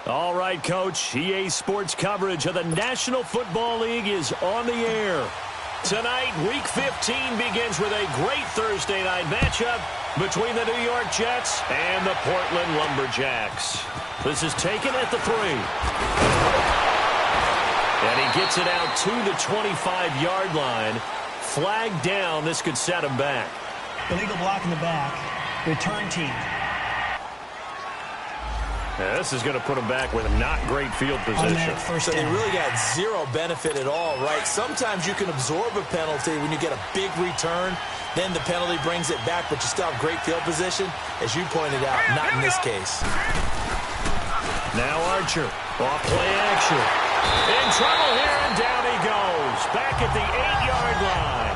All right, Coach. EA Sports coverage of the National Football League is on the air. Tonight, Week 15 begins with a great Thursday night matchup between the New York Jets and the Portland Lumberjacks. This is taken at the 3. And he gets it out to the 25-yard line. Flag down. This could set him back. Illegal block in the back. Return team. Yeah, this is going to put him back with not great field position. So they really got zero benefit at all, right? Sometimes you can absorb a penalty when you get a big return. Then the penalty brings it back, but you still have great field position. As you pointed out, not in this case. Now Archer, off play action. In trouble here, and down he goes. Back at the 8-yard line.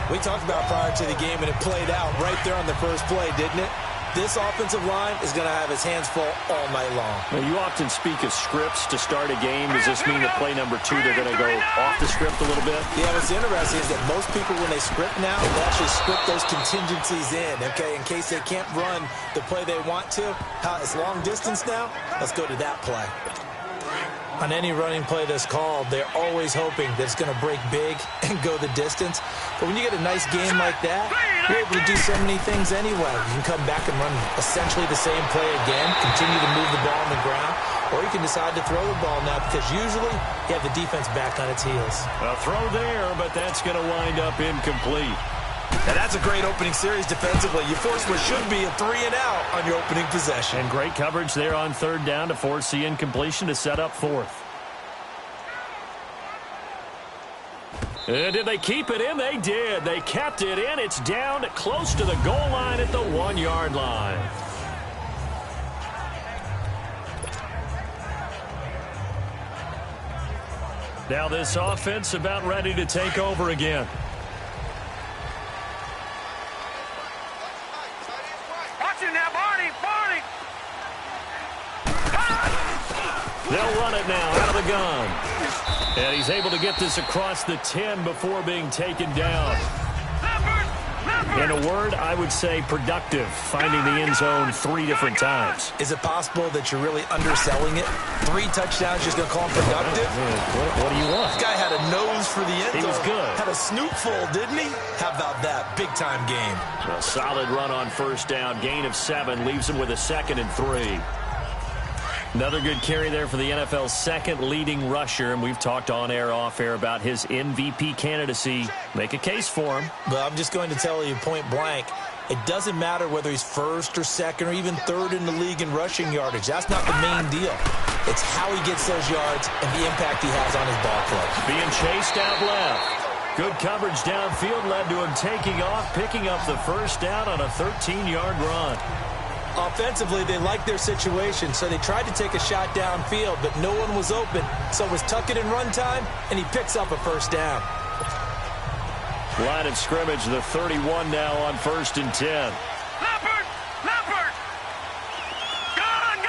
We talked about prior to the game, and it played out right there on the first play, didn't it? This offensive line is going to have his hands full all night long. Now, you often speak of scripts to start a game. Does this mean that play number 2, they're going to go off the script a little bit? Yeah, what's interesting is that most people, when they script now, they actually script those contingencies in, okay, in case they can't run the play they want to. It's long distance now. Let's go to that play. On any running play that's called, they're always hoping that it's going to break big and go the distance. But when you get a nice game like that, you're able to do so many things anyway. You can come back and run essentially the same play again, continue to move the ball on the ground, or you can decide to throw the ball now because usually you have the defense back on its heels. A throw there, but that's going to wind up incomplete. And that's a great opening series defensively. You force what should be a 3-and-out on your opening possession. And great coverage there on 3rd down to force the incompletion to set up 4th. And did they keep it in? They did. They kept it in. It's down close to the goal line at the 1-yard line. Now this offense about ready to take over again. They'll run it now out of the gun. And he's able to get this across the 10 before being taken down. In a word, I would say productive, finding the end zone 3 different times. Is it possible that you're really underselling it? 3 touchdowns, just going to call him productive? What do you want? This guy had a nose for the end zone. He was good. Had a snoop full, didn't he? How about that? Big-time game. A solid run on 1st down. Gain of 7 leaves him with a 2nd and 3. Another good carry there for the NFL's 2nd leading rusher, and we've talked on air, off air about his MVP candidacy. Make a case for him. But I'm just going to tell you point blank, it doesn't matter whether he's 1st or 2nd or even 3rd in the league in rushing yardage. That's not the main deal. It's how he gets those yards and the impact he has on his ball play. Being chased out left. Good coverage downfield led to him taking off, picking up the 1st down on a 13-yard run. Offensively, they liked their situation, so they tried to take a shot downfield, but no one was open. So it was tuck it in run time, and he picks up a 1st down. Line of scrimmage, the 31 now on 1st and 10. Leopard! Leopard! Gone!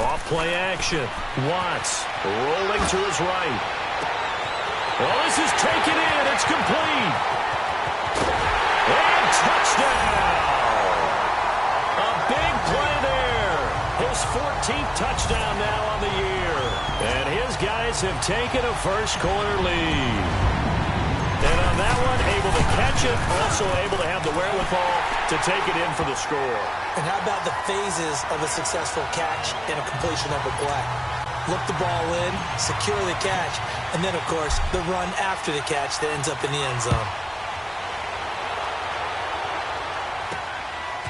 Off play action. Watts rolling to his right. Well, this is taken in. It's complete. And touchdown! A big play there. His 14th touchdown now on the year. And his guys have taken a first-quarter lead. And on that one, able to catch it, also able to have the wherewithal to take it in for the score. And how about the phases of a successful catch and a completion of a play? Look the ball in, secure the catch, and then, of course, the run after the catch that ends up in the end zone.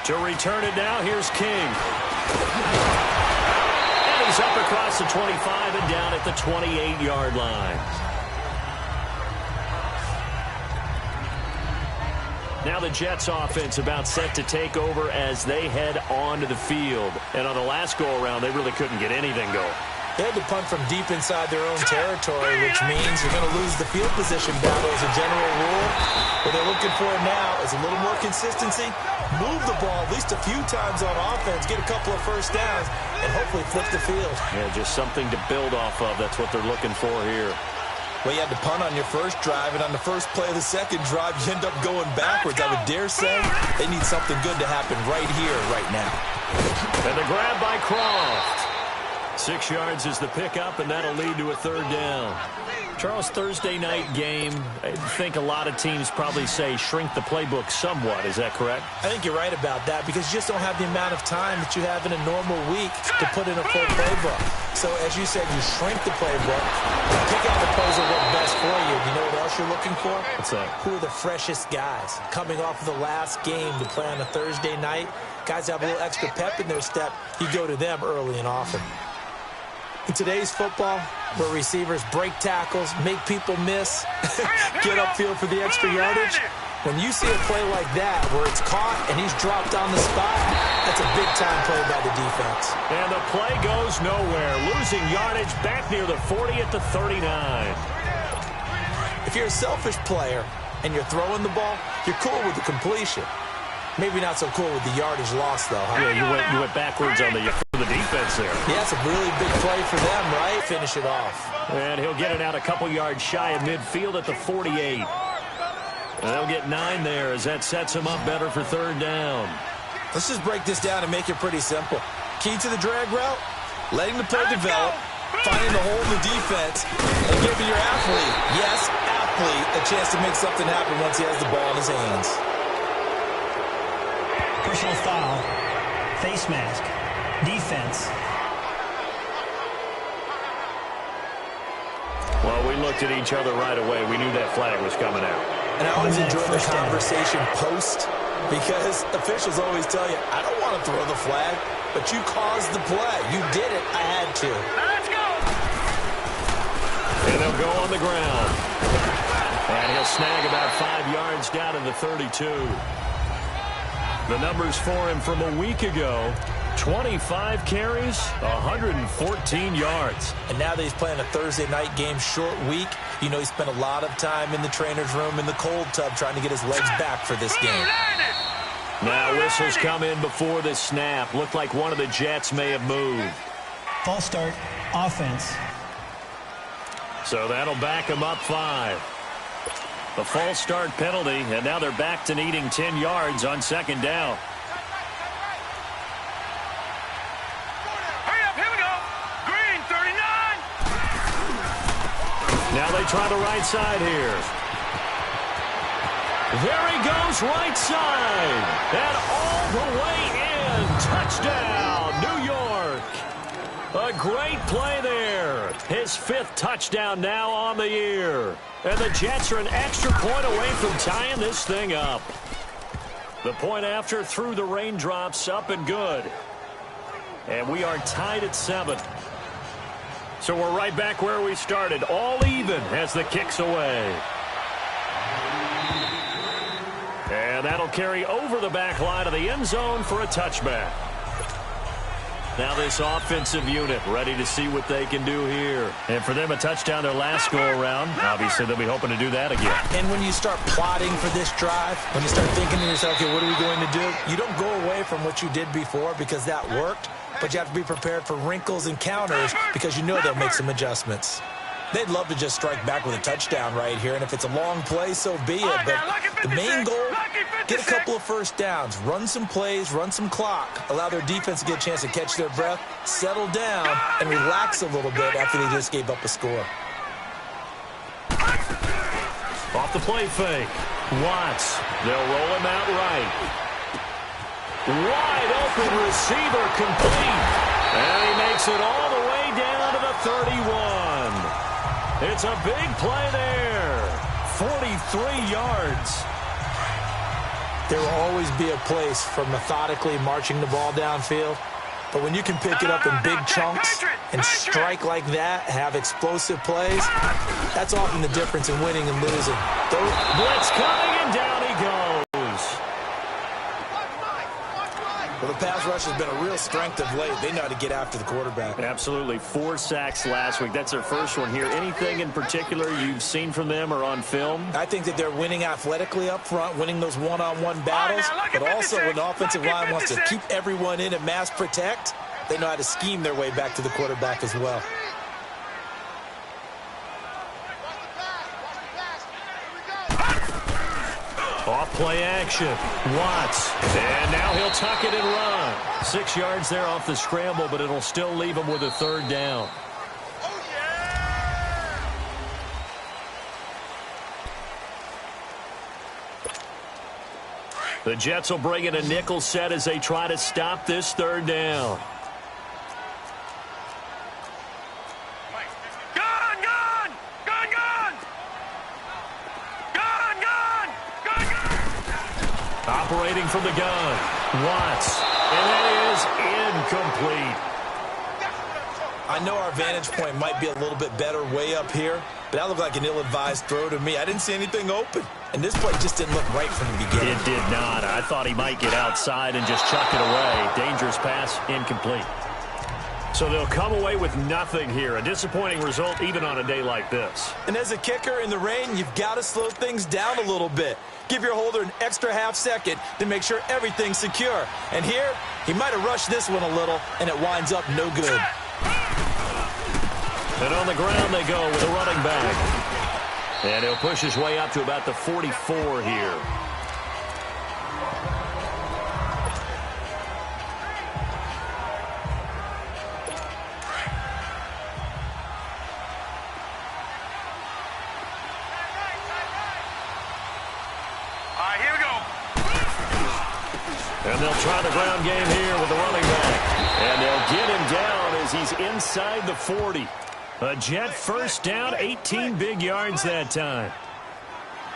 To return it now, here's King. And he's up across the 25 and down at the 28-yard line. Now the Jets offense about set to take over as they head onto the field. And on the last go-around, they really couldn't get anything going. They had to punt from deep inside their own territory, which means you're going to lose the field position battle as a general rule. What they're looking for now is a little more consistency, move the ball at least a few times on offense, get a couple of 1st downs, and hopefully flip the field. Yeah, just something to build off of. That's what they're looking for here. Well, you had to punt on your first drive, and on the first play of the second drive, you end up going backwards. I would dare say they need something good to happen right here, right now. And the grab by Croft. 6 yards is the pickup, and that'll lead to a third down. Charles, Thursday night game, I think a lot of teams probably say shrink the playbook somewhat. Is that correct? I think you're right about that because you just don't have the amount of time that you have in a normal week to put in a full playbook. So, as you said, you shrink the playbook, you pick out the plays that work best for you. You know what else you're looking for? What's that? Who are the freshest guys? Coming off of the last game to play on a Thursday night, guys have a little extra pep in their step. You go to them early and often. In today's football, where receivers break tackles, make people miss, get upfield for the extra yardage, when you see a play like that where it's caught and he's dropped on the spot, that's a big-time play by the defense. And the play goes nowhere, losing yardage back near the 40 at the 39. If you're a selfish player and you're throwing the ball, you're cool with the completion. Maybe not so cool with the yardage loss, though, huh? Yeah, you went backwards on the defense there. Yeah, it's a really big play for them, right? Finish it off. And he'll get it out a couple yards shy of midfield at the 48. And they'll get 9 there as that sets him up better for third down. Let's just break this down and make it pretty simple. Key to the drag route, letting the play develop, finding the hole in the defense, and giving your athlete, yes, athlete, a chance to make something happen once he has the ball in his hands. Personal foul, face mask, defense. Well, we looked at each other right away. We knew that flag was coming out. And I always enjoy the conversation post because officials always tell you, I don't want to throw the flag, but you caused the play. You did it. I had to. Let's go. And they'll go on the ground. And he'll snag about 5 yards down to the 32. The numbers for him from a week ago, 25 carries, 114 yards. And now that he's playing a Thursday night game, short week, you know he spent a lot of time in the trainer's room in the cold tub trying to get his legs back for this game. Now whistles come in before the snap. Looked like one of the Jets may have moved. False start, offense. So that'll back him up 5. The false start penalty, and now they're back to needing 10 yards on second down. Hurry up, here we go. Green, 39. Now they try the right side here. There he goes, right side. And all the way in. Touchdown, New York. A great play there. His 5th touchdown now on the year. And the Jets are an extra point away from tying this thing up. The point after through the raindrops, up and good. And we are tied at 7. So we're right back where we started, all even as the kick's away. And that'll carry over the back line of the end zone for a touchback. Now this offensive unit ready to see what they can do here. And for them, a touchdown their last go-around. Obviously, they'll be hoping to do that again. And when you start plotting for this drive, when you start thinking to yourself, okay, what are we going to do? You don't go away from what you did before because that worked, but you have to be prepared for wrinkles and counters because you know they'll make some adjustments. They'd love to just strike back with a touchdown right here, and if it's a long play, so be it. But the main goal, get a couple of first downs, run some plays, run some clock, allow their defense to get a chance to catch their breath, settle down, and relax a little bit after they just gave up a score. Off the play fake. Watts. They'll roll him out right. Wide open receiver complete. And he makes it all the way down to the 31. It's a big play there. 43 yards. There will always be a place for methodically marching the ball downfield. But when you can pick it up in big chunks and strike like that, have explosive plays, that's often the difference in winning and losing. Blitz coming, and down he goes. Well, the pass rush has been a real strength of late. They know how to get after the quarterback. Absolutely. 4 sacks last week. That's their first one here. Anything in particular you've seen from them or on film? I think that they're winning athletically up front, winning those one-on-one battles, but also when the offensive line wants to keep everyone in and mass protect, they know how to scheme their way back to the quarterback as well. Off play action. Watts. And now he'll tuck it and run. 6 yards there off the scramble, but it'll still leave him with a third down. The Jets will bring in a nickel set as they try to stop this third down. Gun, gun! Gun, gun! Gun, gun! Gun, gun! Operating from the gun. Watts. And that is incomplete. I know our vantage point might be a little bit better way up here, but that looked like an ill-advised throw to me. I didn't see anything open. And this play just didn't look right from the beginning. It did not. I thought he might get outside and just chuck it away. Dangerous pass, incomplete. So they'll come away with nothing here. A disappointing result even on a day like this. And as a kicker in the rain, you've got to slow things down a little bit. Give your holder an extra half second to make sure everything's secure. And here, he might have rushed this one a little, and it winds up no good. And on the ground they go with a running back. And he'll push his way up to about the 44 here. Here we go. And they'll try the ground game here with the running back. And they'll get him down as he's inside the 40. A Jet first down, 18 big yards that time.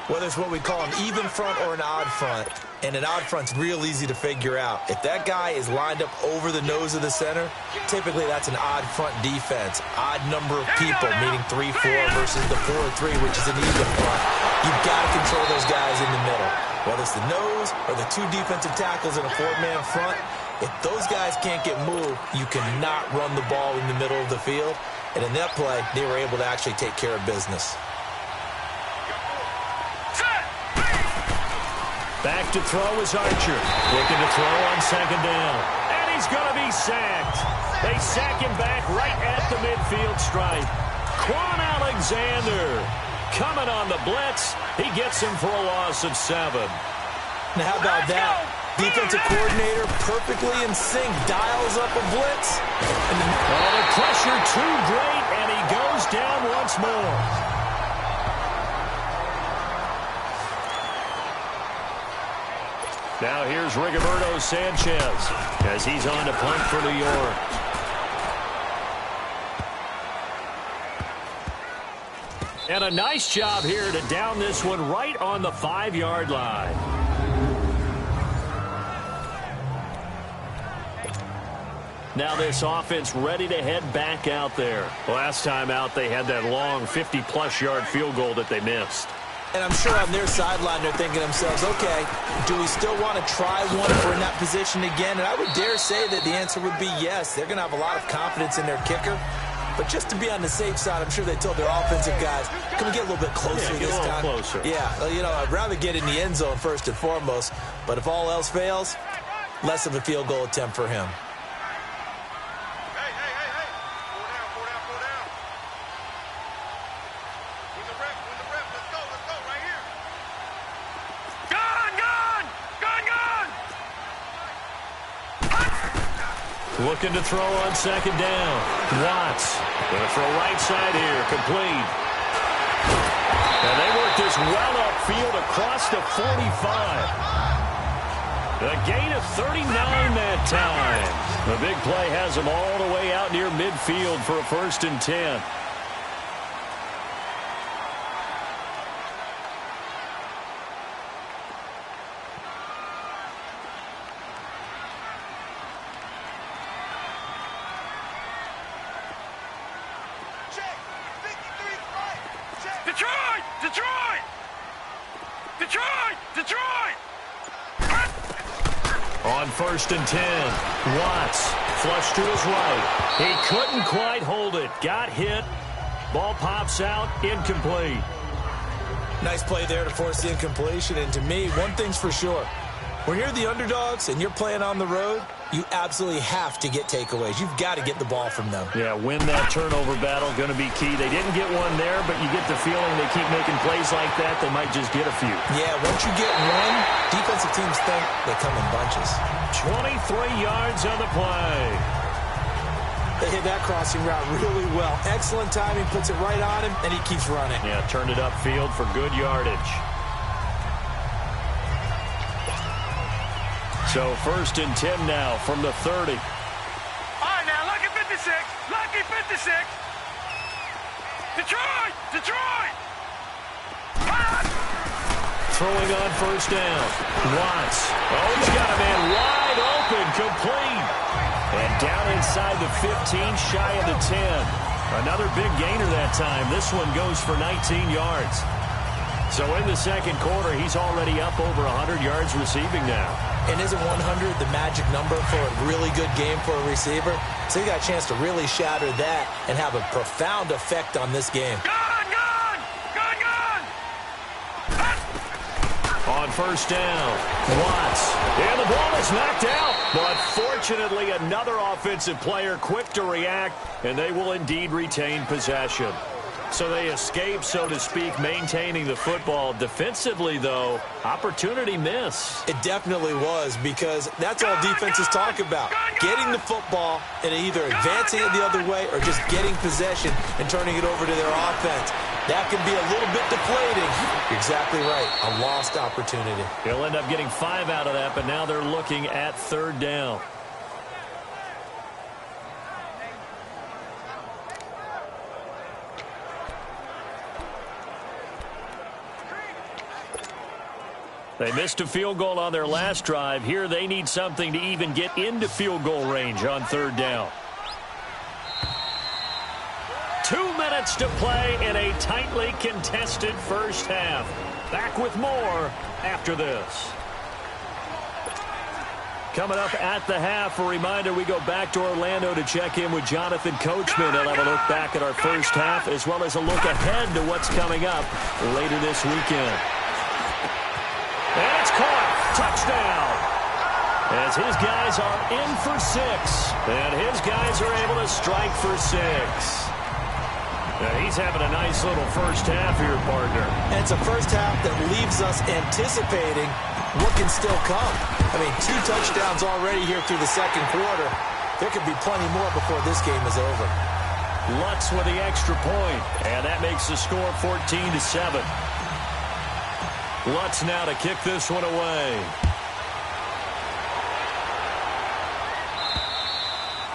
Whether it's what we call an even front or an odd front, and an odd front's real easy to figure out. If that guy is lined up over the nose of the center, typically that's an odd front defense. Odd number of people, meaning 3-4 versus the 4-3, which is an even front. You've got to control those guys in the middle. Whether it's the nose or the two defensive tackles in a four-man front, if those guys can't get moved, you cannot run the ball in the middle of the field. And in that play, they were able to actually take care of business. Back to throw is Archer. Looking to throw on second down. And he's going to be sacked. They sack him back right at the midfield stripe. Quan Alexander coming on the blitz. He gets him for a loss of 7. Now, how about that? Defensive coordinator perfectly in sync, dials up a blitz. And the pressure too great, and he goes down once more. Now here's Rigoberto Sanchez as he's on to punt for New York. And a nice job here to down this one right on the 5-yard line. Now this offense ready to head back out there. Last time out, they had that long 50-plus yard field goal that they missed. And I'm sure on their sideline they're thinking to themselves, okay, do we still want to try one if we're in that position again? And I would dare say that the answer would be yes. They're going to have a lot of confidence in their kicker. But just to be on the safe side, I'm sure they told their offensive guys, can we get a little bit closer this time? Closer. Yeah, you know, I'd rather get in the end zone first and foremost. But if all else fails, less of a field goal attempt for him. Looking to throw on second down. Watts going to throw right side here, complete. And they work this well upfield across the 45. A gain of 39 that time. The big play has them all the way out near midfield for a 1st and 10. Detroit! Detroit! Detroit! Detroit! On 1st and 10, Watts flush to his right. He couldn't quite hold it. Got hit. Ball pops out. Incomplete. Nice play there to force the incompletion. And to me, one thing's for sure. When you're the underdogs and you're playing on the road, you absolutely have to get takeaways. You've got to get the ball from them. Yeah, win that turnover battle, going to be key. They didn't get one there, but you get the feeling they keep making plays like that, they might just get a few. Yeah, once you get one, defensive teams think they come in bunches. 23 yards on the play. They hit that crossing route really well. Excellent timing, puts it right on him, and he keeps running. Yeah, turned it upfield for good yardage. So 1st and 10 now from the 30. All right, now, lucky 56. Lucky 56. Detroit! Detroit! Throwing on 1st down. Watts. Oh, he's got a man wide open, complete. And down inside the 15, shy of the 10. Another big gainer that time. This one goes for 19 yards. So in the second quarter, he's already up over 100 yards receiving now. And isn't 100 the magic number for a really good game for a receiver? So he got a chance to really shatter that and have a profound effect on this game. Gone! Gone! Gone! Gone! On 1st down, Watts. And the ball is knocked out. But fortunately, another offensive player quick to react, and they will indeed retain possession. So they escape, so to speak, maintaining the football. Defensively, though, opportunity miss. It definitely was, because that's all defenses talk about. Getting the football and either advancing it the other way or just getting possession and turning it over to their offense. That can be a little bit deflating. You're exactly right. A lost opportunity. He'll end up getting 5 out of that, but now they're looking at 3rd down. They missed a field goal on their last drive. Here they need something to even get into field goal range on 3rd down. 2 minutes to play in a tightly contested first half. Back with more after this. Coming up at the half, a reminder, we go back to Orlando to check in with Jonathan Coachman. He'll have a look back at our first half as well as a look ahead to what's coming up later this weekend. And it's caught. Touchdown. As his guys are in for 6. And his guys are able to strike for 6. Now he's having a nice little first half here, partner. And it's a first half that leaves us anticipating what can still come. I mean, 2 touchdowns already here through the second quarter. There could be plenty more before this game is over. Lutz with the extra point. And that makes the score 14-7. Lutz now to kick this one away.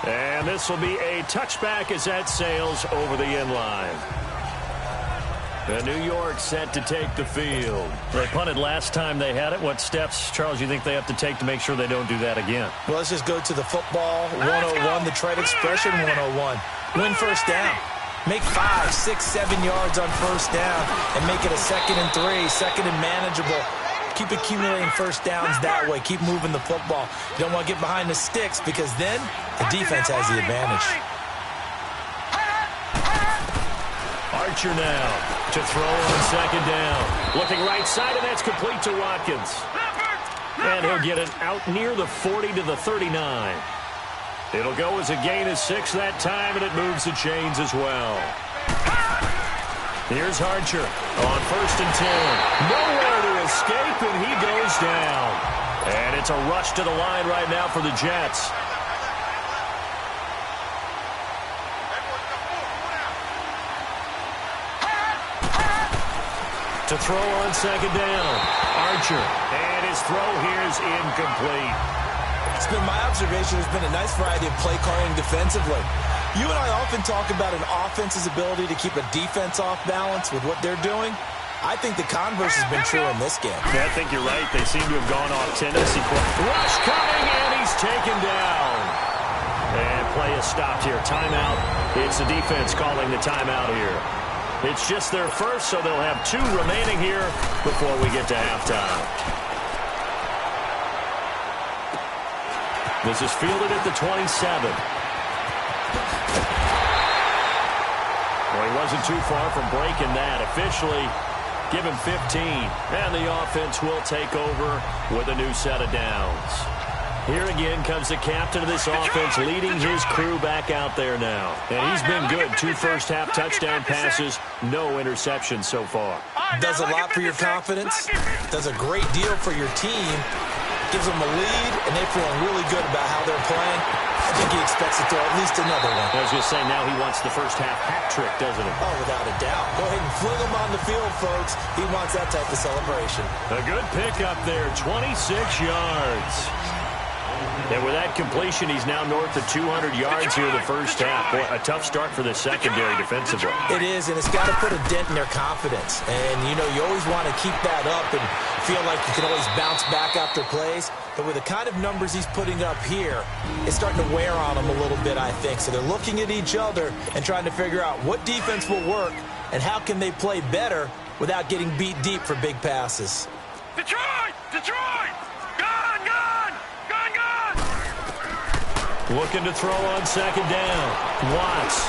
And this will be a touchback as that sails over the end line. The New York set to take the field. They punted last time they had it. What steps, Charles, you think they have to take to make sure they don't do that again? Well, let's just go to the football 101, the trade expression 101. Win first down. Make 5, 6, 7 yards on first down and make it a 2nd and 3, 2nd and manageable. Keep accumulating first downs that way. Keep moving the football. You don't want to get behind the sticks because then the defense has the advantage. Archer now to throw on 2nd down. Looking right side, and that's complete to Watkins. And he'll get it out near the 40 to the 39. It'll go as a gain of 6 that time, and it moves the chains as well. Here's Archer on 1st and 10. Nowhere to escape, and he goes down. And it's a rush to the line right now for the Jets. To throw on 2nd down. Archer. And his throw here is incomplete. It's been my observation there's been a nice variety of play calling defensively. You and I often talk about an offense's ability to keep a defense off balance with what they're doing. I think the converse has been true in this game. Yeah, I think you're right. They seem to have gone off tendency. Rush coming, and he's taken down. And play is stopped here. Timeout. It's the defense calling the timeout here. It's just their first, so they'll have 2 remaining here before we get to halftime. This is fielded at the 27. Well, he wasn't too far from breaking that. Officially, Give him 15. And the offense will take over with a new set of downs. Here again comes the captain of this offense leading his crew back out there now. And he's been good. 2 first-half touchdown passes, no interceptions so far. Does a lot for your confidence. Does a great deal for your team. Gives them a lead, and they're feeling really good about how they're playing. I think he expects to throw at least another one. I was going to say, now he wants the first-half hat trick, doesn't he? Oh, without a doubt. Go ahead and fling him on the field, folks. He wants that type of celebration. A good pickup there, 26 yards. And with that completion, he's now north of 200 yards here in the first half. Boy, a tough start for the secondary defensively. It is, and it's got to put a dent in their confidence. And, you know, you always want to keep that up and feel like you can always bounce back after plays. But with the kind of numbers he's putting up here, it's starting to wear on them a little bit, I think. So they're looking at each other and trying to figure out what defense will work and how can they play better without getting beat deep for big passes. Detroit! Detroit! Gone! Gone! Gone! Gone! Looking to throw on second down. Watts.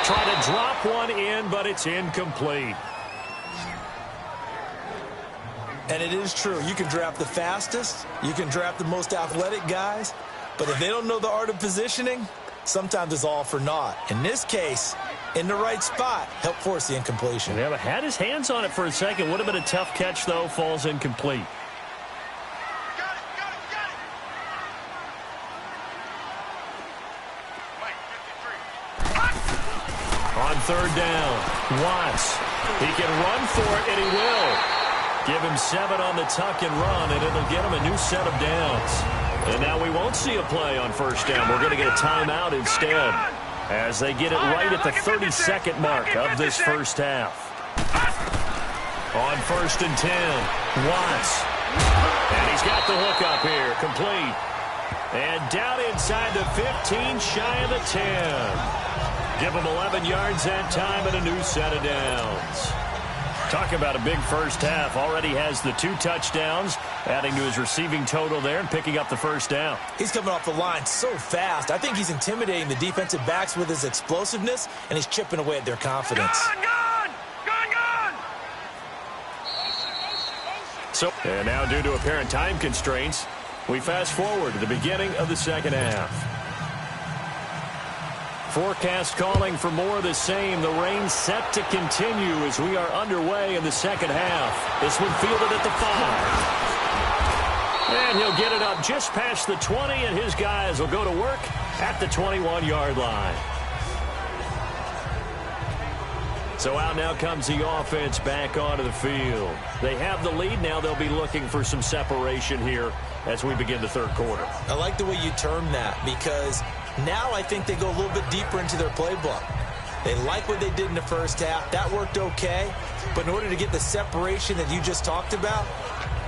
Trying to drop one in, but it's incomplete. And it is true. You can draft the fastest. You can draft the most athletic guys. But if they don't know the art of positioning, sometimes it's all for naught. In this case, in the right spot, help force the incompletion. Yeah, but had his hands on it for a second. Would have been a tough catch, though. Falls incomplete. Got it! Got it! Got it! Mike, 53. On third down, Watts. He can run for it, and he will. Give him 7 on the tuck and run, and it'll get him a new set of downs. And now we won't see a play on first down. We're going to get a timeout instead as they get it right at the 32nd mark of this first half. On first and 10, Watts. And he's got the hook up here, complete. And down inside the 15, shy of the 10. Give him 11 yards that time and a new set of downs. Talk about a big first half. Already has the 2 touchdowns, adding to his receiving total there and picking up the first down. He's coming off the line so fast. I think he's intimidating the defensive backs with his explosiveness, and he's chipping away at their confidence. Gone! Gone! Gone! Gone! So, and now due to apparent time constraints, we fast forward to the beginning of the second half. Forecast calling for more of the same. The rain set to continue as we are underway in the second half. This one fielded at the 5. And he'll get it up just past the 20, and his guys will go to work at the 21-yard line. So out now comes the offense back onto the field. They have the lead. Now they'll be looking for some separation here as we begin the third quarter. I like the way you term that because now I think they go a little bit deeper into their playbook. They like what they did in the first half. That worked okay. But in order to get the separation that you just talked about,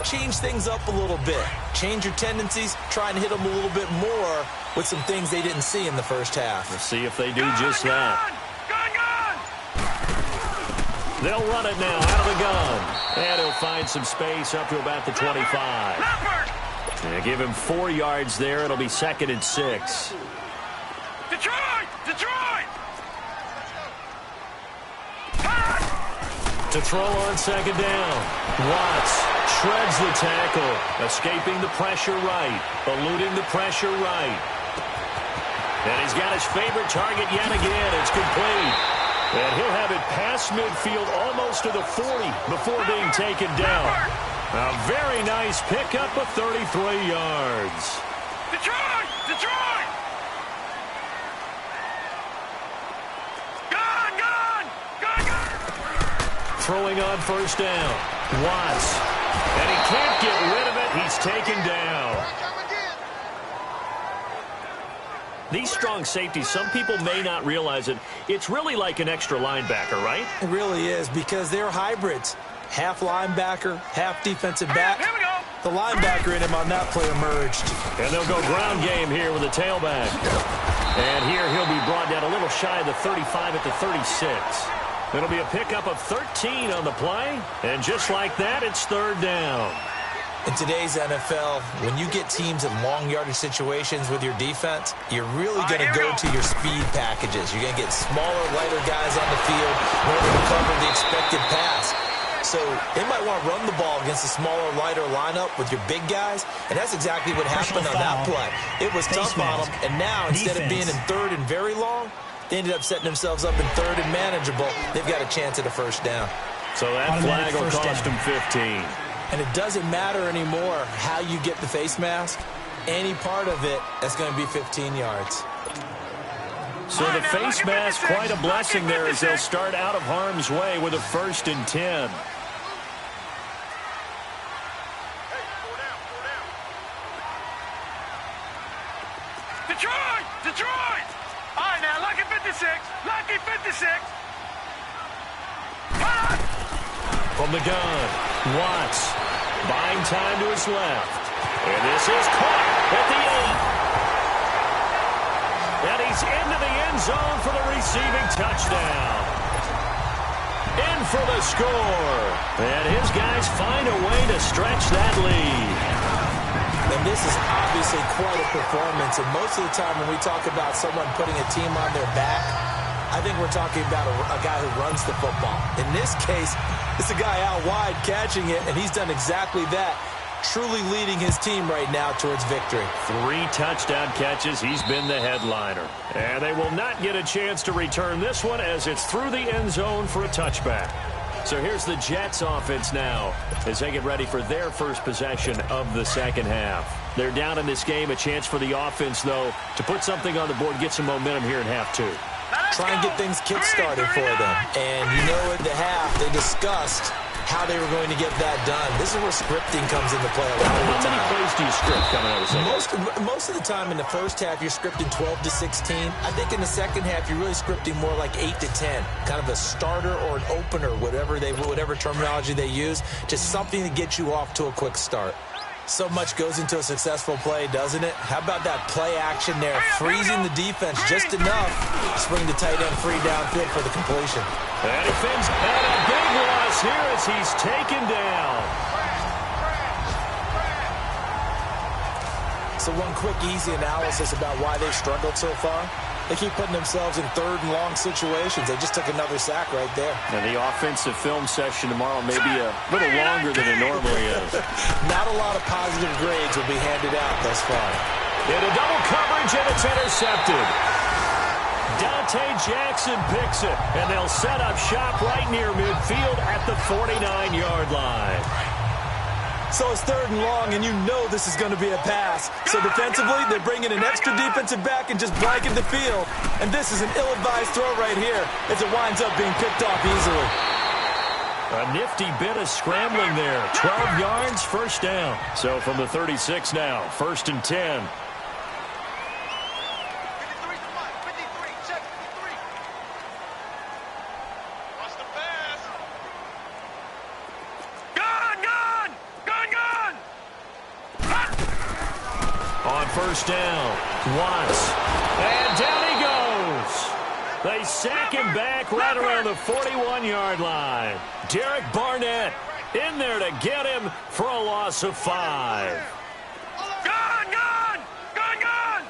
change things up a little bit. Change your tendencies. Try and hit them a little bit more with some things they didn't see in the first half. Let's see if they do just that. They'll run it now out of the gun. And he'll find some space up to about the 25. And give him 4 yards there. It'll be 2nd and 6. Detroit! Detroit! To throw on second down. Watts shreds the tackle. Escaping the pressure right. Eluding the pressure right. And he's got his favorite target yet again. It's complete. And he'll have it past midfield almost to the 40 before being taken down. A very nice pickup of 33 yards. Detroit! Detroit! Gone! Gone! Gone! Gone! Throwing on first down. Watts. And he can't get rid of it. He's taken down. These strong safeties, some people may not realize it. It's really like an extra linebacker, right? It really is because they're hybrids. Half linebacker, half defensive back. Here we go. The linebacker in him on that play emerged. And they'll go ground game here with a tailback. And here he'll be brought down a little shy of the 35 at the 36. It'll be a pickup of 13 on the play. And just like that, it's third down. In today's NFL, when you get teams in long yardage situations with your defense, you're really going to go to your speed packages. You're going to get smaller, lighter guys on the field in order to cover the expected pass. So they might want to run the ball against a smaller, lighter lineup with your big guys, and that's exactly what happened on that play. It was tough on them, and now instead of being in third and very long, they ended up setting themselves up in third and manageable. They've got a chance at a first down. So that flag will cost them 15. And it doesn't matter anymore how you get the face mask. Any part of it, that's going to be 15 yards. So the face mask, quite a blessing there as they'll start out of harm's way with a 1st and 10. Detroit! Detroit! All right, now, lucky 56. Lucky 56. From the gun, Watts buying time to his left. And this is caught at the 8. And he's into the end zone for the receiving touchdown. In for the score. And his guys find a way to stretch that lead. And this is obviously quite a performance. And most of the time when we talk about someone putting a team on their back, I think we're talking about a guy who runs the football. In this case, it's a guy out wide catching it, and he's done exactly that, truly leading his team right now towards victory. 3 touchdown catches. He's been the headliner. And they will not get a chance to return this one as it's through the end zone for a touchback. So here's the Jets offense now as they get ready for their first possession of the second half. They're down in this game. A chance for the offense, though, to put something on the board, get some momentum here in half 2. Try and get things kick-started for them. And you know at the half, they discussed how they were going to get that done. This is where scripting comes into play a lot of the time. How many plays do you script coming out of the second? Most of the time in the first half, you're scripting 12 to 16. I think in the second half, you're really scripting more like 8 to 10. Kind of a starter or an opener, whatever terminology they use. Just something to get you off to a quick start. So much goes into a successful play, doesn't it? How about that play action there? Freezing the defense just enough to spring the tight end free downfield for the completion. And he fins at a big loss here as he's taken down. So one quick, easy analysis about why they've struggled so far. They keep putting themselves in third and long situations. They just took another sack right there. And the offensive film session tomorrow may be a little longer than it normally is. Not a lot of positive grades will be handed out thus far. Into double coverage, and it's intercepted. Dante Jackson picks it, and they'll set up shop right near midfield at the 49-yard line. So it's third and long, and you know this is going to be a pass. So defensively, they're bringing an extra defensive back and just blanking the field. And this is an ill-advised throw right here as it winds up being picked off easily. A nifty bit of scrambling there. 12 yards, first down. So from the 36 now, 1st and 10. First down, Watts, and down he goes. They sack him back right around the 41-yard line. Derek Barnett in there to get him for a loss of 5. Gone! Gone! Gone! Gone!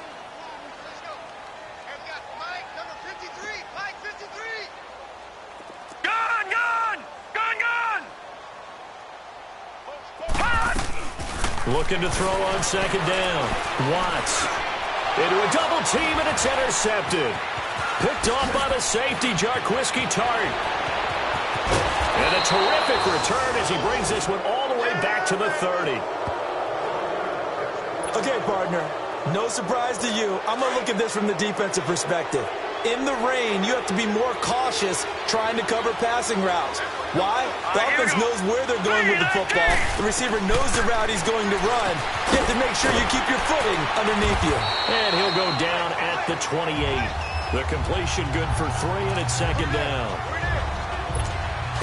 Mike, number 53. Mike, 53. Gone! Gone! Gone! Gone! Looking to throw on second down. Watts into a double team, and it's intercepted. Picked off by the safety, Jarquiski Tart. And a terrific return as he brings this one all the way back to the 30. Okay, partner, no surprise to you. I'm going to look at this from the defensive perspective. In the rain, you have to be more cautious trying to cover passing routes. Why? The offense knows where they're going with the football. The receiver knows the route he's going to run. You have to make sure you keep your footing underneath you. And he'll go down at the 28. The completion good for 3, and it's second down.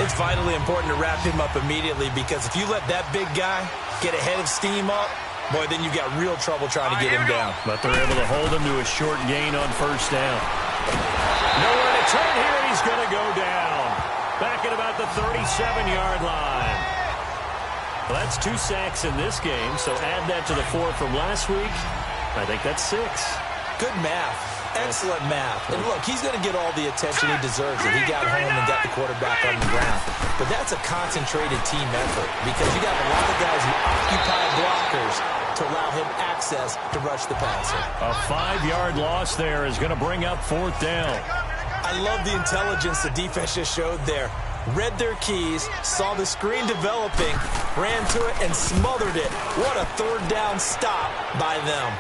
It's vitally important to wrap him up immediately because if you let that big guy get a head of steam up, boy, then you've got real trouble trying to get him down. But they're able to hold him to a short gain on first down. Nowhere to turn here. He's going to go down. Back at about the 37-yard line. Well, that's 2 sacks in this game, so add that to the 4 from last week. I think that's 6. Good math. Excellent math. And look, he's going to get all the attention he deserves. He got home and got the quarterback on the ground. But that's a concentrated team effort because you got a lot of guys who occupy blockers to allow him access to rush the passer. A 5-yard loss there is going to bring up 4th down. I love the intelligence the defense just showed there. Read their keys, saw the screen developing, ran to it, and smothered it. What a 3rd down stop by them.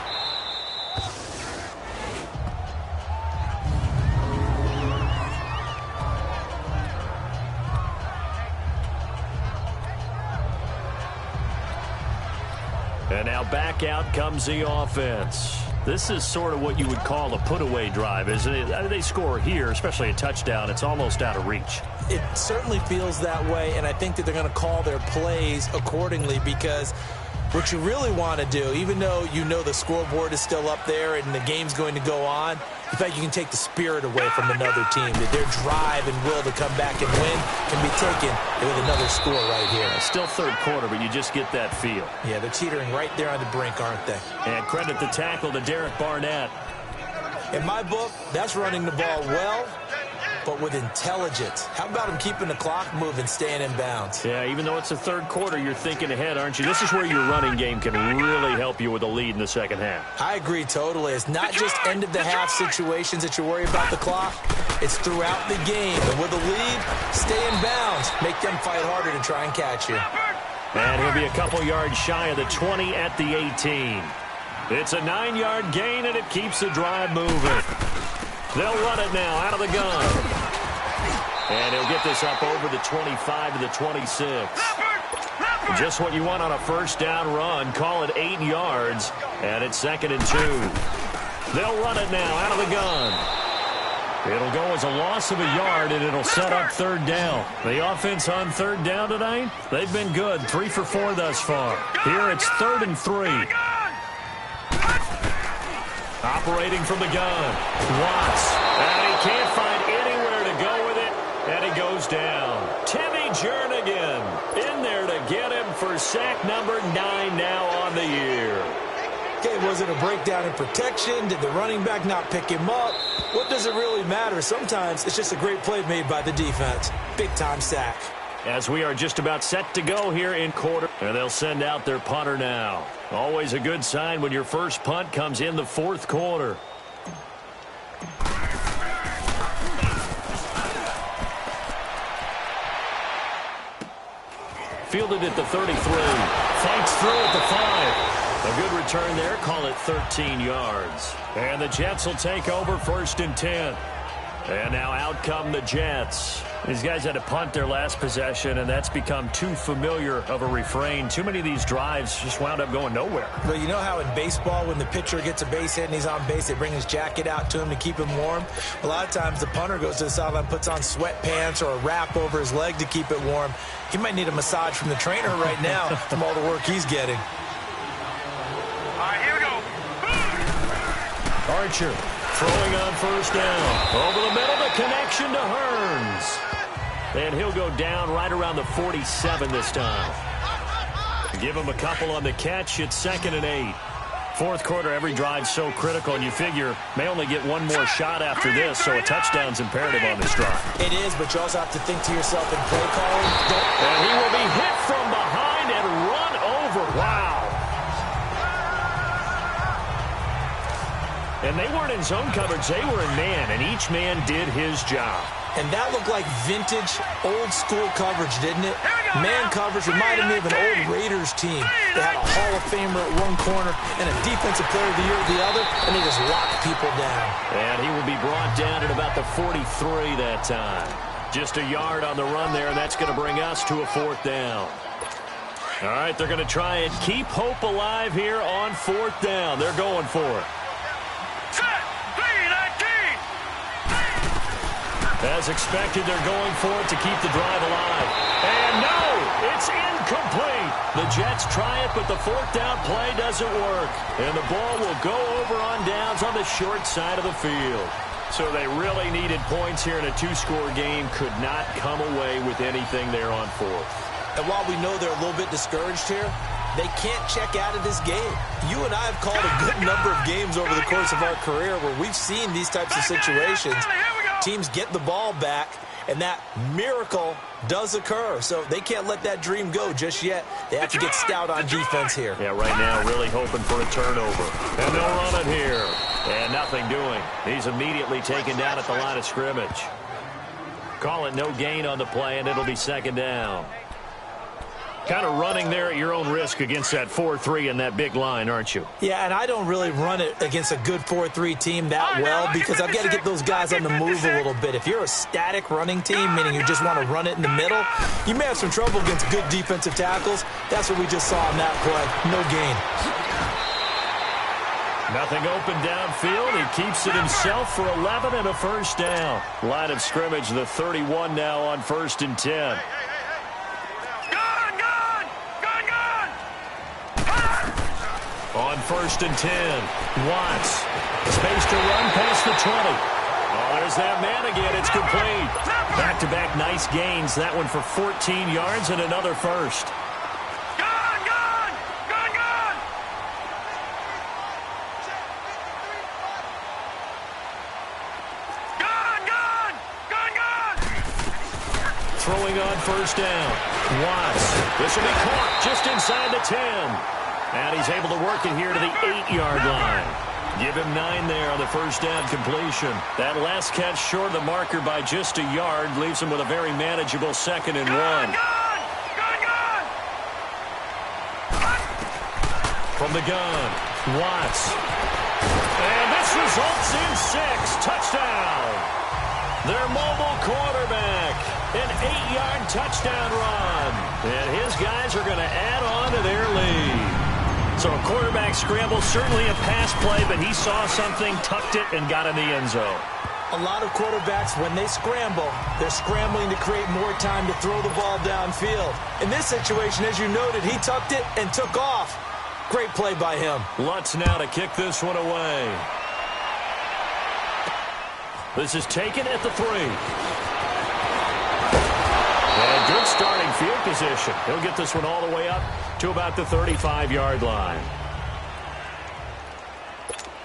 And now back out comes the offense. This is sort of what you would call a put-away drive, isn't it? They score here, especially a touchdown. It's almost out of reach. It certainly feels that way, and I think that they're going to call their plays accordingly because what you really want to do, even though you know the scoreboard is still up there and the game's going to go on, in fact, you can take the spirit away from another team. That their drive and will to come back and win can be taken with another score right here. Still 3rd quarter, but you just get that feel. Yeah, they're teetering right there on the brink, aren't they? And credit the tackle to Derek Barnett. In my book, that's running the ball well, but with intelligence. How about him keeping the clock moving, staying in bounds? Yeah, even though it's the 3rd quarter, you're thinking ahead, aren't you? This is where your running game can really help you with a lead in the 2nd half. I agree totally. It's not just end-of-the-half situations that you worry about the clock. It's throughout the game. And with a lead, stay in bounds. Make them fight harder to try and catch you. And he'll be a couple yards shy of the 20 at the 18. It's a 9-yard gain, and it keeps the drive moving. They'll run it now out of the gun. And he'll get this up over the 25 to the 26. Just what you want on a 1st down run. Call it 8 yards, and it's 2nd and 2. They'll run it now out of the gun. It'll go as a loss of a yard, and it'll set up 3rd down. The offense on 3rd down tonight, they've been good. 3 for 4 thus far. Here it's 3rd and 3. Operating from the gun. Watts. And he can't find anywhere to go with it. And he goes down. Timmy Jernigan in there to get him for sack number 9 now on the year. Okay, was it a breakdown in protection? Did the running back not pick him up? What does it really matter? Sometimes it's just a great play made by the defense. Big-time sack. As we are just about set to go here in quarter. And they'll send out their punter now. Always a good sign when your first punt comes in the 4th quarter. Fielded at the 33. Fights through at the 5. A good return there. Call it 13 yards. And the Jets will take over 1st and 10. And now out come the Jets. These guys had to punt their last possession, and that's become too familiar of a refrain. Too many of these drives just wound up going nowhere. Well, you know how in baseball, when the pitcher gets a base hit and he's on base, they bring his jacket out to him to keep him warm? A lot of times the punter goes to the sideline, puts on sweatpants or a wrap over his leg to keep it warm. He might need a massage from the trainer right now from all the work he's getting. All right, here we go. Archer throwing on 1st down. Over the middle, the connection to Hearns. And he'll go down right around the 47 this time. Give him a couple on the catch. It's 2nd and 8. 4th quarter, every drive's so critical, and you figure may only get one more shot after this, so a touchdown's imperative on this drive. It is, but you also have to think to yourself in play calling. And he will be hit from behind and run over. Wow. And they weren't in zone coverage. They were in man, and each man did his job. And that looked like vintage, old-school coverage, didn't it? Man coverage reminded me of an old Raiders team. They had a Hall of Famer at one corner and a Defensive Player of the Year at the other, and they just locked people down. And he will be brought down at about the 43 that time. Just a yard on the run there, and that's going to bring us to a 4th down. All right, they're going to try and keep hope alive here on 4th down. They're going for it. As expected, they're going for it to keep the drive alive. And no, it's incomplete. The Jets try it, but the 4th down play doesn't work. And the ball will go over on downs on the short side of the field. So they really needed points here in a 2-score game. Could not come away with anything there on 4th. And while we know they're a little bit discouraged here, they can't check out of this game. You and I have called a good number of games over the course of our career where we've seen these types of situations. Teams get the ball back, and that miracle does occur. So they can't let that dream go just yet. They have to get stout on defense here. Yeah, right now really hoping for a turnover. And they'll run it here. And nothing doing. He's immediately taken down at the line of scrimmage. Call it no gain on the play, and it'll be second down. Kind of running there at your own risk against that 4-3 and that big line, aren't you? Yeah, and I don't really run it against a good 4-3 team that well because I've got to get those guys on the move a little bit. If you're a static running team, meaning you just want to run it in the middle, you may have some trouble against good defensive tackles. That's what we just saw on that play. No gain. Nothing open downfield. He keeps it himself for 11 and a first down. Line of scrimmage, the 31 now on 1st and 10. On 1st and 10, Watts. Space to run past the 20. Oh, there's that man again. It's complete. Back-to-back nice gains. That one for 14 yards and another first. Throwing on 1st down. Watts. This will be caught just inside the 10. And he's able to work it here to the 8-yard line. Give him 9 there on the first down completion. That last catch short of the marker by just a yard leaves him with a very manageable 2nd and 1. From the gun, Watts. And this results in 6. Touchdown. Their mobile quarterback. An 8-yard touchdown run. And his guys are going to add on to their lead. So a quarterback scramble, certainly a pass play, but he saw something, tucked it, and got in the end zone. A lot of quarterbacks, when they scramble, they're scrambling to create more time to throw the ball downfield. In this situation, as you noted, he tucked it and took off. Great play by him. Lutz now to kick this one away. This is taken at the 3. And good starting field position. He'll get this one all the way up to about the 35-yard line.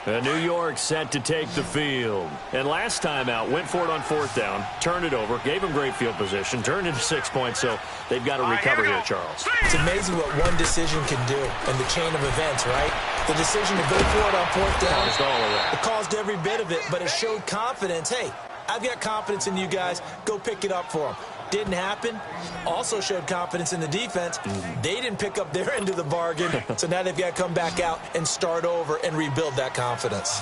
And New York set to take the field. And last time out, went for it on 4th down, turned it over, gave him great field position, turned into 6 points, so they've got to recover here, Charles. It's amazing what one decision can do in the chain of events, right? The decision to go for it on 4th down. Caused all of that. It caused every bit of it, but it showed confidence. Hey, I've got confidence in you guys. Go pick it up for them. Didn't happen. Also showed confidence in the defense. They didn't pick up their end of the bargain, so now they've got to come back out and start over and rebuild that confidence.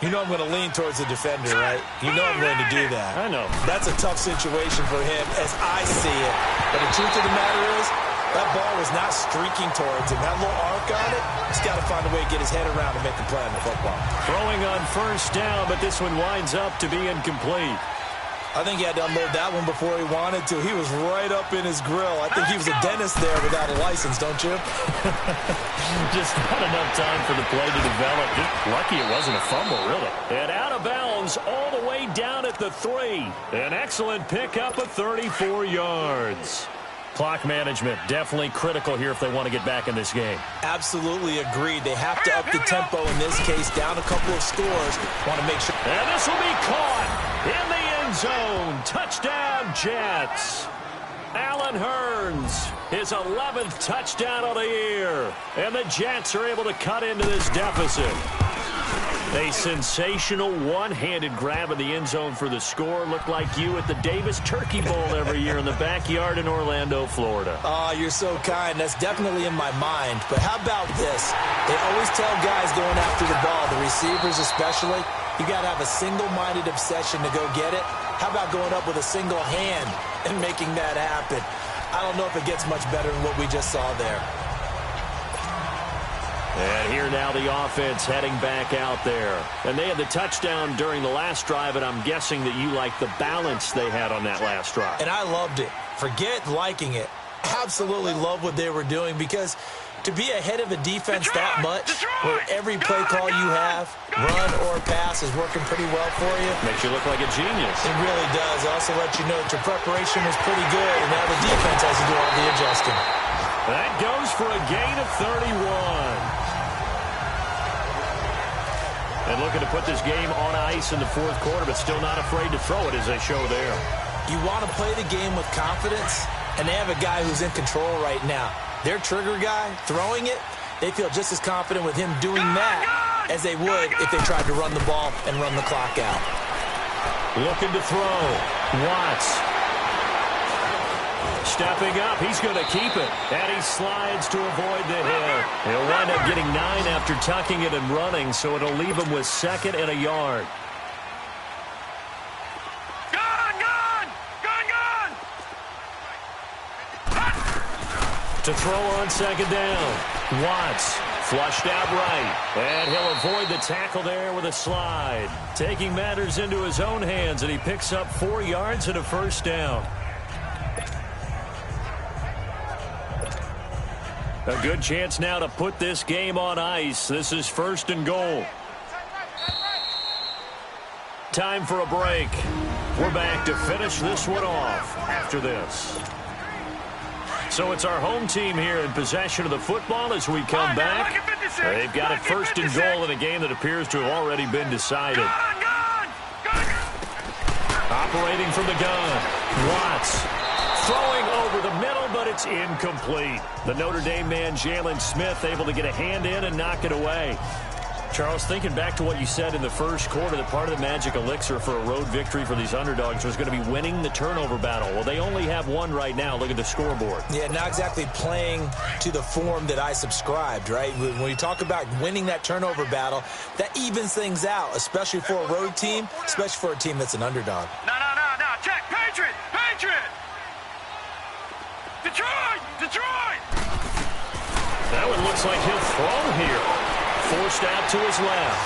You know I'm going to lean towards the defender, right? You know I'm going to do that. I know. That's a tough situation for him as I see it. But the truth of the matter is, that ball was not streaking towards him. That little arc on it, he's got to find a way to get his head around and make a play on the football. Throwing on 1st down, but this one winds up to be incomplete. I think he had to unload that one before he wanted to. He was right up in his grill. I think he was a dentist there without a license, don't you? Just not enough time for the play to develop. Just lucky it wasn't a fumble, really. And out of bounds all the way down at the 3. An excellent pickup of 34 yards. Clock management definitely critical here if they want to get back in this game. Absolutely agreed. They have to up the tempo in this case, down a couple of scores. Want to make sure. And this will be caught in the end zone. Touchdown, Jets. Allen Hurns, his 11th touchdown of the year. And the Jets are able to cut into this deficit. A sensational one-handed grab of the end zone for the score. Looked like you at the Davis Turkey Bowl every year in the backyard in Orlando, Florida. Oh, you're so kind. That's definitely in my mind. But how about this? They always tell guys going after the ball, the receivers especially, you got to have a single-minded obsession to go get it. How about going up with a single hand and making that happen? I don't know if it gets much better than what we just saw there. And here now the offense heading back out there. And they had the touchdown during the last drive, and I'm guessing that you like the balance they had on that last drive. And I loved it. Forget liking it. Absolutely love what they were doing because To be ahead of a defense that much, where every play call you have, run or pass, is working pretty well for you. Makes you look like a genius. It really does. It also lets you know that your preparation was pretty good, and now the defense has to do all the adjusting. That goes for a gain of 31. And looking to put this game on ice in the fourth quarter, but still not afraid to throw it as they show there. You want to play the game with confidence, and they have a guy who's in control right now. Their trigger guy throwing it, they feel just as confident with him doing that as they would if they tried to run the ball and run the clock out. Looking to throw. Watts. Stepping up. He's going to keep it. And he slides to avoid the hit. He'll wind up getting 9 after tucking it and running, so it'll leave him with 2nd and a yard. To throw on 2nd down. Watts flushed out right. And he'll avoid the tackle there with a slide. Taking matters into his own hands, and he picks up 4 yards and a first down. A good chance now to put this game on ice. This is 1st and goal. Time for a break. We're back to finish this one off after this. So it's our home team here in possession of the football as we come back. They've got it 1st and goal in a game that appears to have already been decided. Operating from the gun. Watts throwing over the middle, but it's incomplete. The Notre Dame man, Jalen Smith, able to get a hand in and knock it away. Charles, thinking back to what you said in the first quarter, that part of the magic elixir for a road victory for these underdogs was going to be winning the turnover battle. Well, they only have one right now. Look at the scoreboard. Yeah, not exactly playing to the form that I subscribed, right? When you talk about winning that turnover battle, that evens things out, especially for a road team, especially for a team that's an underdog. No. Check. Patriot. Detroit. That one looks like he'll throw here. Forced out to his left.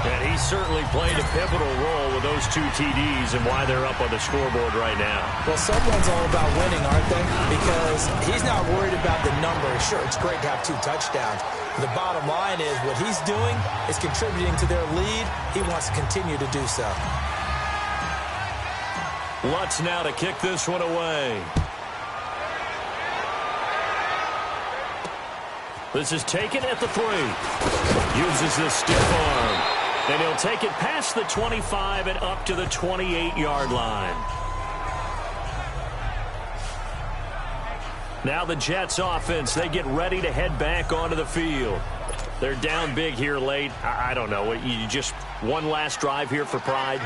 And he certainly played a pivotal role with those 2 TDs and why they're up on the scoreboard right now. Well, someone's all about winning, aren't they? Because he's not worried about the number. Sure, it's great to have 2 touchdowns. The bottom line is what he's doing is contributing to their lead. He wants to continue to do so. Lutz now to kick this one away. This is taken at the 3. Uses the stiff arm. And he'll take it past the 25 and up to the 28-yard line. Now the Jets offense, they get ready to head back onto the field. They're down big here late. I don't know. You just one last drive here for pride?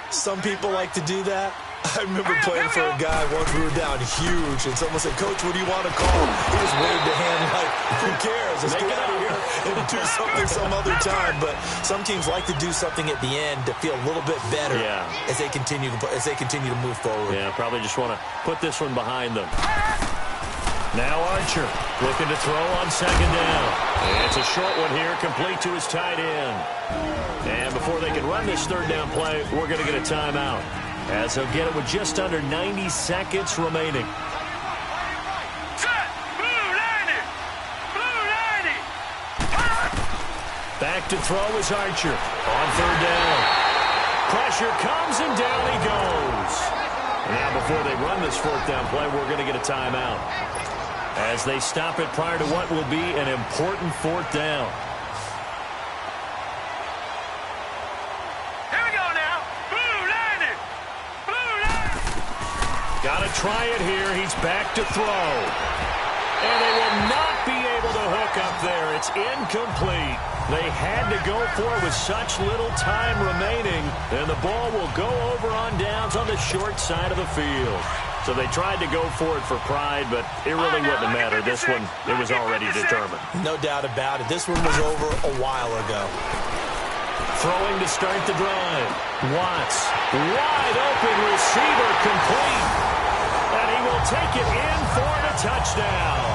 Some people like to do that. I remember playing for a guy once we were down huge, and someone said, "Coach, what do you want to call?" He just waved a hand like, who cares? Let's get out of here and do something some other time. But some teams like to do something at the end to feel a little bit better as they continue to move forward. Yeah, probably just want to put this one behind them. Now Archer looking to throw on 2nd down. And it's a short one here, complete to his tight end. And before they can run this 3rd down play, we're going to get a timeout, as they'll get it with just under 90 seconds remaining. Set. Blue 90. Back to throw is Archer on 3rd down. Pressure comes and down he goes. Now before they run this 4th down play, we're going to get a timeout, as they stop it prior to what will be an important 4th down. Here we go now. Blue 90. Got to try it here. He's back to throw. And they will not be able to hook up there. It's incomplete. They had to go for it with such little time remaining. And the ball will go over on downs on the short side of the field. So they tried to go for it for pride, but it really wouldn't have mattered. This one, it was already determined. No doubt about it. This one was over a while ago. Throwing to start the drive. Watts, wide open receiver, complete. And he will take it in for a touchdown,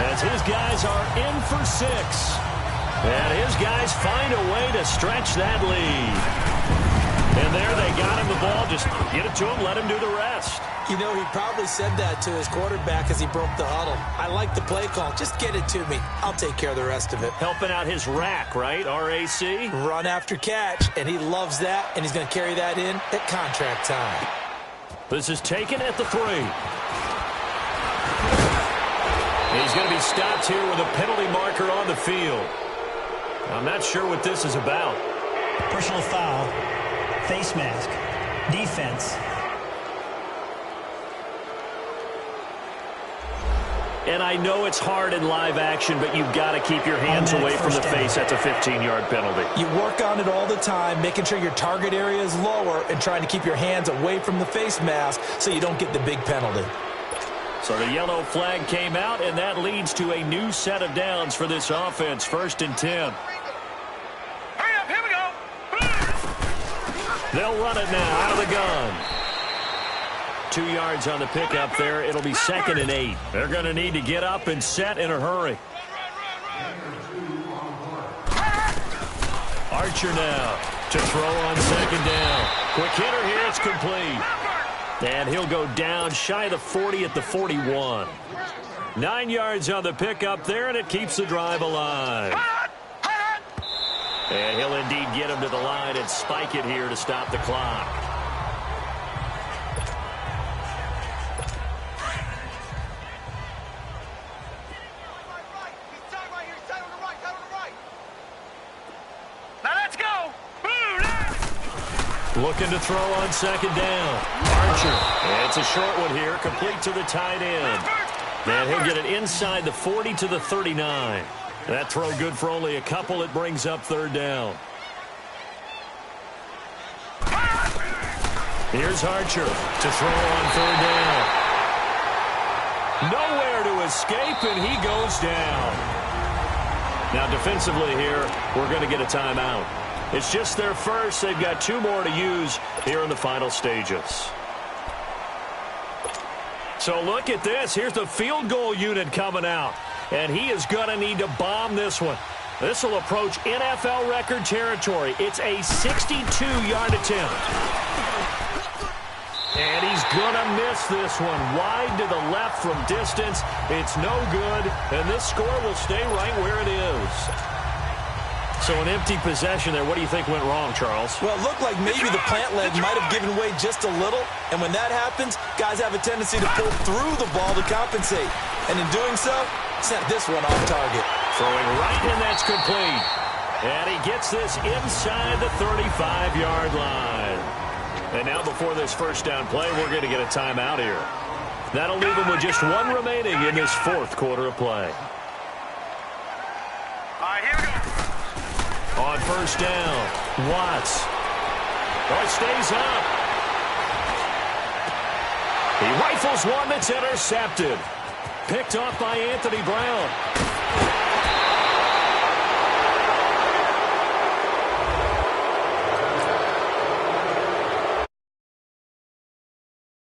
as his guys are in for 6. And his guys find a way to stretch that lead. And there they got him the ball. Just get it to him, let him do the rest. You know, he probably said that to his quarterback as he broke the huddle. I like the play call. Just get it to me. I'll take care of the rest of it. Helping out his rack, right? R-A-C? Run after catch, and he loves that, and he's going to carry that in at contract time. This is taken at the 3. He's going to be stopped here with a penalty marker on the field. I'm not sure what this is about. Personal foul. Face mask. Defense. And I know it's hard in live action, but you've got to keep your hands away from the face. That's a 15-yard penalty. You work on it all the time, making sure your target area is lower and trying to keep your hands away from the face mask so you don't get the big penalty. So the yellow flag came out, and that leads to a new set of downs for this offense. 1st and 10. Hurry up, here we go. They'll run it now out of the gun. 2 yards on the pickup there. It'll be 2nd and 8. They're going to need to get up and set in a hurry. Archer now to throw on 2nd down. Quick hitter here. It's complete. And he'll go down shy of the 40 at the 41. 9 yards on the pickup there, and it keeps the drive alive. And he'll indeed get him to the line and spike it here to stop the clock. Looking to throw on 2nd down. Archer. And it's a short one here, complete to the tight end. And he'll get it inside the 40 to the 39. That throw good for only a couple. It brings up 3rd down. Here's Archer to throw on 3rd down. Nowhere to escape, and he goes down. Now defensively here, we're going to get a timeout. It's just their first. They've got 2 more to use here in the final stages. So look at this. Here's the field goal unit coming out. And he is going to need to bomb this one. This will approach NFL record territory. It's a 62-yard attempt. And he's going to miss this one. Wide to the left from distance. It's no good. And this score will stay right where it is. So an empty possession there. What do you think went wrong, Charles? Well, it looked like maybe the plant leg might have given way just a little. And when that happens, guys have a tendency to pull through the ball to compensate. And in doing so, sent this one off target. Throwing right, and that's complete. And he gets this inside the 35-yard line. And now before this first down play, we're going to get a timeout here. That'll leave him with just 1 remaining in this 4th quarter of play. All right, here we go. On 1st down, Watts. Oh, it stays up. He rifles one that's intercepted. Picked off by Anthony Brown.